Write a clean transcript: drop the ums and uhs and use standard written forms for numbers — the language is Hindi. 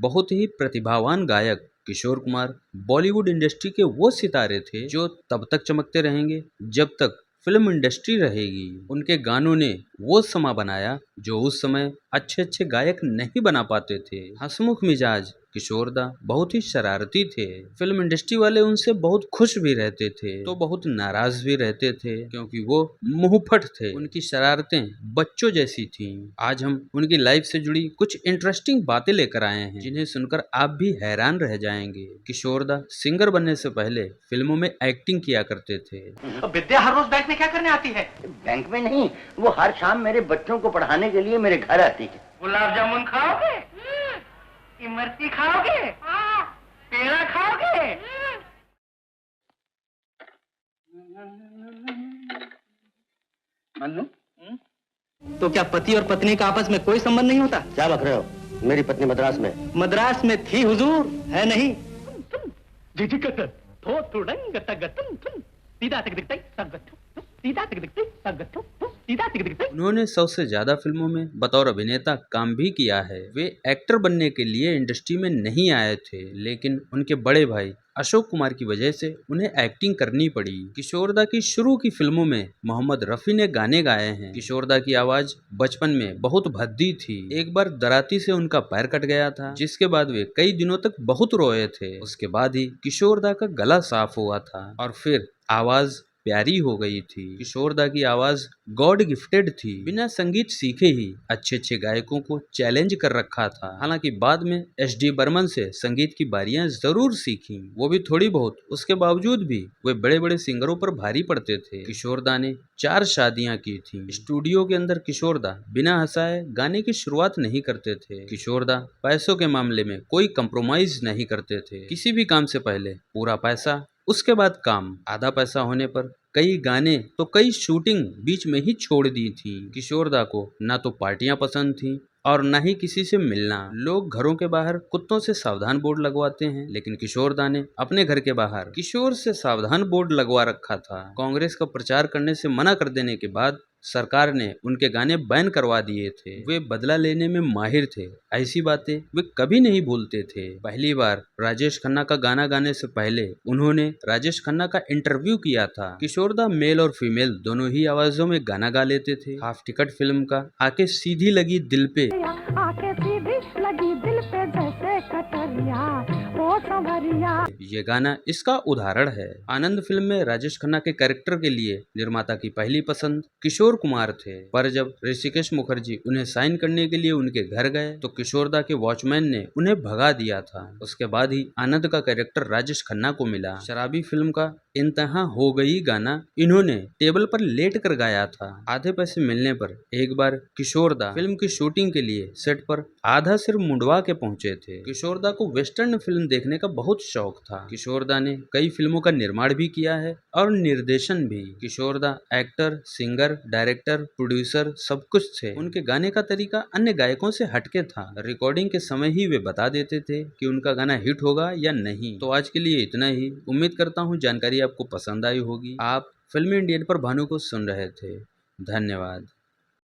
बहुत ही प्रतिभावान गायक किशोर कुमार बॉलीवुड इंडस्ट्री के वो सितारे थे जो तब तक चमकते रहेंगे जब तक फिल्म इंडस्ट्री रहेगी। उनके गानों ने वो समा बनाया जो उस समय अच्छे अच्छे गायक नहीं बना पाते थे। हंसमुख मिजाज किशोर दा बहुत ही शरारती थे। फिल्म इंडस्ट्री वाले उनसे बहुत खुश भी रहते थे तो बहुत नाराज भी रहते थे क्योंकि वो मुंहफट थे। उनकी शरारतें बच्चों जैसी थीं। आज हम उनकी लाइफ से जुड़ी कुछ इंटरेस्टिंग बातें लेकर आए हैं जिन्हें सुनकर आप भी हैरान रह जाएंगे। किशोर दा सिंगर बनने से पहले फिल्मों में एक्टिंग किया करते थे। विद्या हर रोज बैंक में क्या करने आती है? बैंक में नहीं, वो हर शाम मेरे बच्चों को पढ़ाने के लिए मेरे घर आती है। गुलाब जामुन खाओगे? इमरती खाओगे? पेड़ा खाओगे? मन्नू, तो क्या पति और पत्नी का आपस में कोई संबंध नहीं होता? क्या बक रहे हो? मेरी पत्नी मद्रास में। मद्रास में थी हुजूर, है नहीं? उन्होंने 100 से ज्यादा फिल्मों में बतौर अभिनेता काम भी किया है। वे एक्टर बनने के लिए इंडस्ट्री में नहीं आए थे लेकिन उनके बड़े भाई अशोक कुमार की वजह से उन्हें एक्टिंग करनी पड़ी। किशोर दा की शुरू की फिल्मों में मोहम्मद रफी ने गाने गाए हैं। किशोर दा की आवाज बचपन में बहुत भद्दी थी। एक बार दराती से उनका पैर कट गया था जिसके बाद वे कई दिनों तक बहुत रोए थे। उसके बाद ही किशोर दा का गला साफ हुआ था और फिर आवाज प्यारी हो गई थी। किशोर दा की आवाज गॉड गिफ्टेड थी। बिना संगीत सीखे ही अच्छे अच्छे गायकों को चैलेंज कर रखा था। हालांकि बाद में एस.डी. बर्मन से संगीत की बारियां जरूर सीखी, वो भी थोड़ी बहुत। उसके बावजूद भी वे बड़े बड़े सिंगरों पर भारी पड़ते थे। किशोर दा ने 4 शादियां की थी। स्टूडियो के अंदर किशोर दा बिना हंसाए गाने की शुरुआत नहीं करते थे। किशोर दा पैसों के मामले में कोई कंप्रोमाइज नहीं करते थे। किसी भी काम से पहले पूरा पैसा, उसके बाद काम। आधा पैसा होने पर कई गाने तो कई शूटिंग बीच में ही छोड़ दी थी। किशोर दा को ना तो पार्टियां पसंद थी और न ही किसी से मिलना। लोग घरों के बाहर कुत्तों से सावधान बोर्ड लगवाते हैं लेकिन किशोर दा ने अपने घर के बाहर किशोर से सावधान बोर्ड लगवा रखा था। कांग्रेस का प्रचार करने से मना कर देने के बाद सरकार ने उनके गाने बैन करवा दिए थे। वे बदला लेने में माहिर थे। ऐसी बातें वे कभी नहीं भूलते थे। पहली बार राजेश खन्ना का गाना गाने से पहले उन्होंने राजेश खन्ना का इंटरव्यू किया था। किशोर दा मेल और फीमेल दोनों ही आवाजों में गाना गा लेते थे। हाफ टिकट फिल्म का आके सीधी लगी दिल पे, आके सीधी लगी दिल पे जैसे कटरिया ओ संवरिया, ये गाना इसका उदाहरण है। आनंद फिल्म में राजेश खन्ना के कैरेक्टर के लिए निर्माता की पहली पसंद किशोर कुमार थे, पर जब ऋषिकेश मुखर्जी उन्हें साइन करने के लिए उनके घर गए तो किशोर दा के वॉचमैन ने उन्हें भगा दिया था। उसके बाद ही आनंद का कैरेक्टर राजेश खन्ना को मिला। शराबी फिल्म का इंतहा हो गई गाना इन्होंने टेबल पर लेट कर गाया था। आधे पैसे मिलने पर एक बार किशोर दा फिल्म की शूटिंग के लिए सेट पर आधा सिर मुंडवा के पहुंचे थे। किशोर दा को वेस्टर्न फिल्म देखने का बहुत शौक था। किशोर दा ने कई फिल्मों का निर्माण भी किया है और निर्देशन भी। किशोर दा एक्टर, सिंगर, डायरेक्टर, प्रोड्यूसर सब कुछ थे। उनके गाने का तरीका अन्य गायकों से हटके था। रिकॉर्डिंग के समय ही वे बता देते थे कि उनका गाना हिट होगा या नहीं। तो आज के लिए इतना ही। उम्मीद करता हूँ जानकारी आपको पसंद आई होगी। आप फिल्मी इंडियन पर भानु को सुन रहे थे। धन्यवाद।